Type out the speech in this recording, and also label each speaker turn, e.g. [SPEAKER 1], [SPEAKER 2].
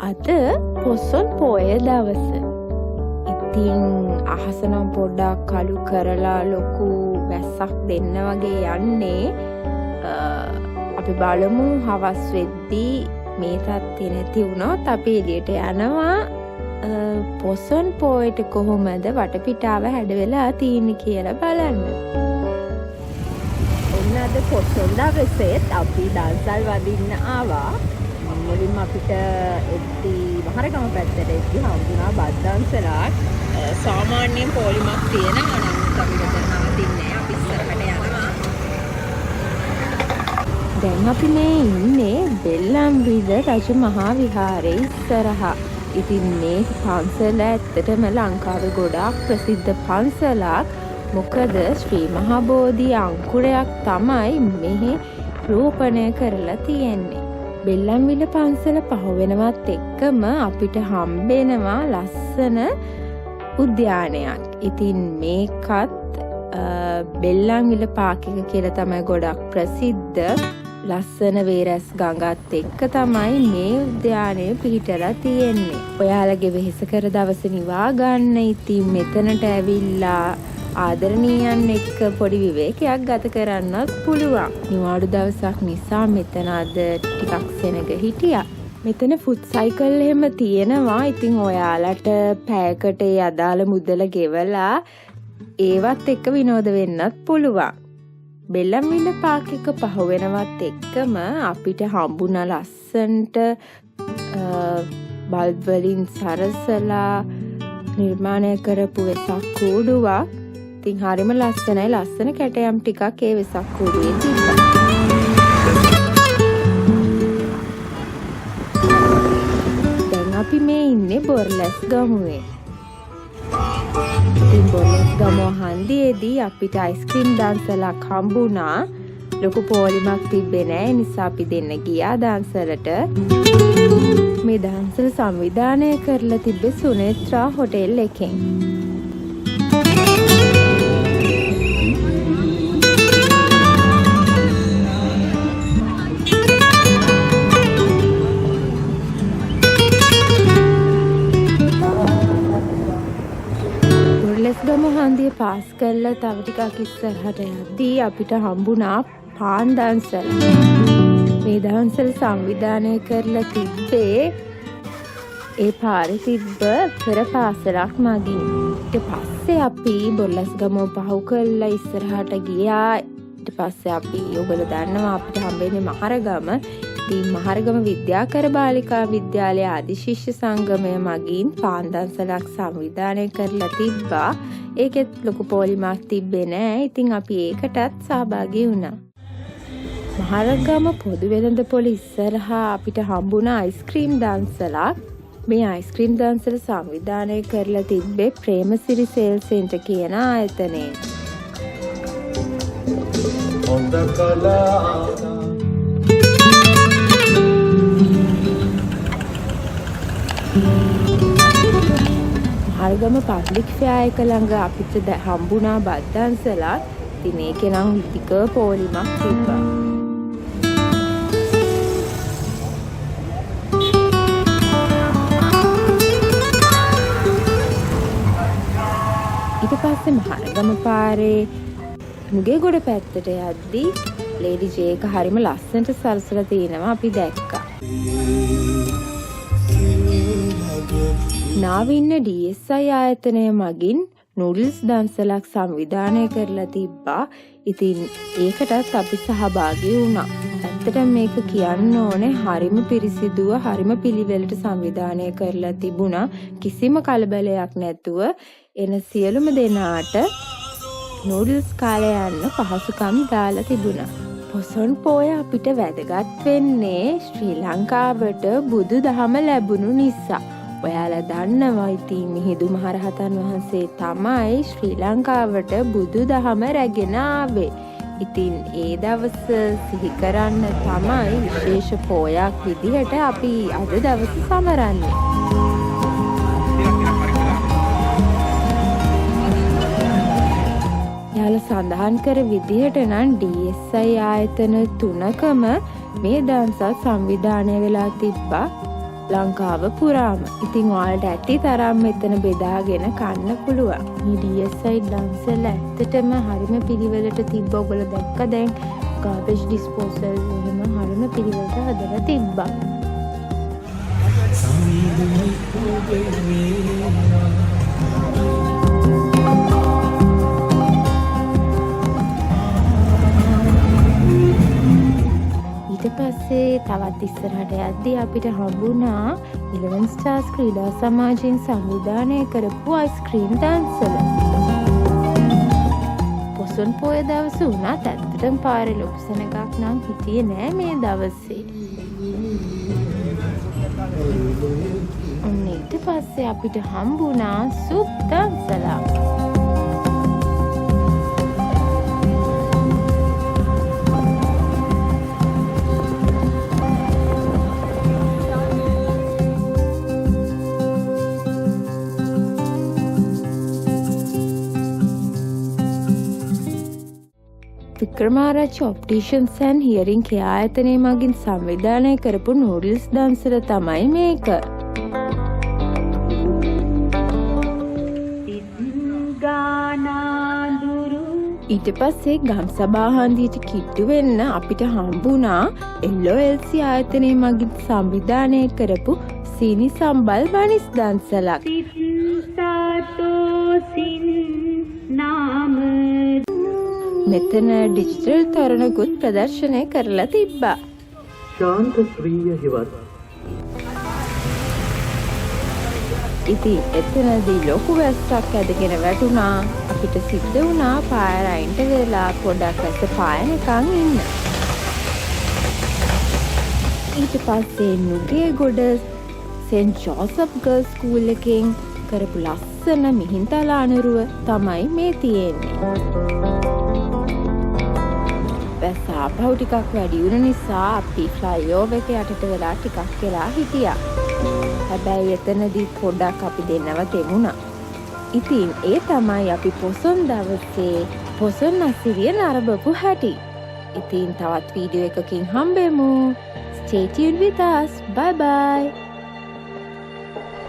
[SPEAKER 1] අද පොසොන් පෝය දවස. ඉතින් අහස නම් පොඩ්ඩක් කළු කරලා ලොකු වැස්සක් දෙන්න වගේ යන්නේ. අපි බලමු හවස් වෙද්දී මේ තත්ත්වෙ නැති වුණොත් අපි එළියට යනවා. පොසොන් පෝයට කොහොමද වටපිටාව හැඩවෙලා තියෙන්නේ කියලා බලන්න. ඔන්න අද පොසොන් දවසේත් අපි දන්සල් වදින්න ආවා. මුලින්ම අපිට මහරගම පැත්තට එද්දී හම්බුණා බත් දන්සලක්. සාමාන්‍යයෙන් පොලිමක් තියෙනවා. නමුත් අපි මෙතන නවතින්නේ. අපි ඉස්සරහට යනවා. දැන් අපි මේ ඉන්නේ බෙල්ලම්විල රජ මහා විහාරයේ ඉස්සරහා. ඉතින් මේ පන්සල ඇත්තටම ලංකාවේ ගොඩාක් ප්‍රසිද්ධ පන්සලක්. මොකද ශ්‍රී මහා බෝධි අංකුරයක් තමයි මෙහි රෝපණය කරලා තියෙන්නේ. බෙල්ලම්විල පන්සල පහ වෙනවත් එක්කම අපිට හම්බෙනවා ලස්සන උද්‍යානයක්. ඉතින් මේකත් බෙල්ලම්විල පාක් එක කියලා තමයි ගොඩක් ප්‍රසිද්ධ. ලස්සන වේරැස් ගඟත් එක්ක තමයි මේ උද්‍යානය පිහිටලා තියෙන්නේ. ඔයාලගේ වෙහෙසකර දවස නිවා ගන්න ඉතින් මෙතනට ඇවිල්ලා ආදරණීයන් එක්ක පොඩි විවේකයක් ගත කරන්නත් පුළුවන්. නිවාඩු දවසක් නිසා මෙතන අද ටිකක් සෙනග හිටියා. මෙතන ෆුට් සයිකල් එහෙම තියෙනවා. ඉතින් ඔයාලට පැයකට ඒ අදාළ මුදල ගෙවලා ඒවත් එක්ක විනෝද වෙන්නත් පුළුවන්. බෙල්ලම්විල පාක් එක පහ වෙනවත් එක්කම අපිට හම්බුණා ලස්සන්ට බල්බ් වලින් සරසලා නිර්මාණය කරපු වෙසක් කූඩුවක්. ඉතින් හරිම ලස්සනයි. ලස්සන කැටයම් ටිකක් ඒ වෙසක් කූඩුවේ තිබ්බා. දැන් අපි මේ ඉන්නේ බොරලැස් ගමුවේ. ඉතින් බොරලැස් ගමුව හන්දියේදී අපිට අයිස්ක්‍රීම් දන්සලක් හම්බුණා. ලොකු පොලිමක් තිබ්බේ නෑ. නිසා අපි දෙන්න ගියා දන්සලට. මේ දන්සල සංවිධානය කරලා තිබ්බේ සුනේත්‍රා හොටෙල් එකෙන්. ගම හන්දිය පාස් කරලා තව ටිකක් ඉස්සරහට යද්දී අපිට හම්බුණා පාන් දන්සල. මේ දන්සල සංවිධානය කරලා තිබ්බේ ඒ පාරේ තිබ්බ පෙර පාසලක් මගින්. ඊට පස්සේ අපි බොරලැස්ගමුව පහු කරලා ඉස්සරහට ගියා. ඊට පස්සේ අපි ඔයගොල්ලෝ දන්නවා අපිට හම්බෙන්නේ මහරගම. ඉතින් මහරගම විද්‍යාකර බාලිකා විද්‍යාලය ආදි ශිෂ්‍ය සංගමය මගින් පාන් දන්සලක් සංවිධානය කරලා තිබ්බා. ඒකෙත් ලොකු පොලිමක් තිබ්බේ නෑ. ඉතින් අපි ඒකටත් සහභාගී වුණා. මහරගම පොදු වෙළඳපොළ ඉස්සරහා අපිට හම්බුණා අයිස්ක්‍රීම් දන්සලක්. මේ අයිස්ක්‍රීම් දන්සල සංවිධානය කරලා තිබ්බේ ප්‍රේමසිරි සේල් සෙන්ටර් කියන ආයතනයේ. හොඳ කලා මහරගම පබ්ලික් ෆෙයා එක ළඟ අපිට හම්බුණා බත් දන්සලක්. ඉතින් ඒකේ නම් විතික පොලිමක් තිබ්බා. ඊට පස්සේ මහරගම පාරේ මුගේගොඩ පැත්තට යද්දී ලේඩි ජේ එක හරිම ලස්සනට සරසලා තිනවා අපි දැක්කා. නාවින්න DSI ආයතනය මගින් නූඩල්ස් දන්සලක් සංවිධානය කරලා තිබ්බා. ඉතින් ඒකටත් අපි සහභාගී වුණා. ඇත්තටම මේක කියන්න ඕනේ හරිම පිරිසිදුව හරිම පිළිවෙලට සංවිධානය කරලා තිබුණා. කිසිම කලබලයක් නැතුව එන සියලුම දෙනාට නූඩල්ස් කාලා යන්න පහසුකම් දාලා තිබුණා. පොසොන් පෝය අපිට වැදගත් වෙන්නේ ශ්‍රී ලංකාවට බුදු දහම ලැබුණු නිසා. ඔයාලා දන්නවා ඉතින් මිහිඳු මහරහතන් වහන්සේ තමයි ශ්‍රී ලංකාවට බුදු දහම රැගෙන ආවේ. ඉතින් ඒ දවස සිහි කරන්න තමයි විශේෂ පෝයක් විදිහට අපි අද දවස සමරන්නේ. යාලා සඳහන් කර විදිහට නම් DSI ආයතන 3කම මේ දන්සල් සංවිධානය වෙලා තිබ්බා. ලංකාව පුරාම. ඉතින් ඔයාලට ඇති තරම් මෙතන බෙදාගෙන කන්න පුළුවන්. මේ DSI දන්සල ඇත්තටම හරිම පිළිවෙලට තිබ්බ. ඔයගොල්ලෝ දැක්ක දැන් garbage disposal එහෙම හරිම පිළිවෙලට හදලා තිබ්බා. ඊට පස්සේ තවත් ඉස්සරහට යද්දී අපිට හම්බුණා 11 Stars ක්‍රීඩා සමාජයෙන් සංවිධානය කරපු අයිස්ක්‍රීම් දන්සල. පොසොන් පොය දවස වුණත් ඇත්තටම පාරේ ලොකු සෙනගක් නම් හිටියේ නෑ මේ දවසේ. ඔන්න ඊට පස්සේ අපිට හම්බුණා සුප් දන්සලා. වික්‍රමාරච්චි ඔප්ටිෂන්ස් ඇන්ඩ් හියරින් කෙයා ආයතනය මගින් සංවිධානය කරපු නූඩල්ස් දන්සල තමයි මේක. ඊට පස්සේ ගම් සභාහන්දියට කිට්ටු වෙන්න අපිට හම්බුණා LOLC ආයතනය මගින් සංවිධානය කරපු සීනි සම්බල් බනිස් දන්සලක්. මෙතන ඩිජිටල් තොරණකුත් ප්‍රදර්ශනය කරලා තිබ්බා.
[SPEAKER 2] ශාන්ත ශ්‍රීය හිවත්.
[SPEAKER 1] ඉතින් එතනදී ලොකු වැස්සක් ඇදගෙන වැටුණා. අපිට සිද්ධ වුණා පාර අයින්ට වෙලා පොඩක් වැස්ස පායනකන් ඉන්න. ඊට පස්සේ Nugegoda scent Joseph girls school එකෙන් කරපු ලස්සන මිහින්තල අනුරුව තමයි මේ තියෙන්නේ. වැස්ස ආපහු ටිකක් වැඩි වුණ නිසා අපි ෆ්ලයිಓවර් එක යටට වෙලා ටිකක් වෙලා හිටියා. හැබැයි එතනදී පොඩක් අපි දෙන්නව දෙමුණා. ඉතින් ඒ තමයි අපි පොසොන් දවසේ පොසොන් අසිරිය නරඹපු හැටි. ඉතින් තවත් වීඩියෝ එකකින් හම්බෙමු. Stay tuned with us. Bye bye.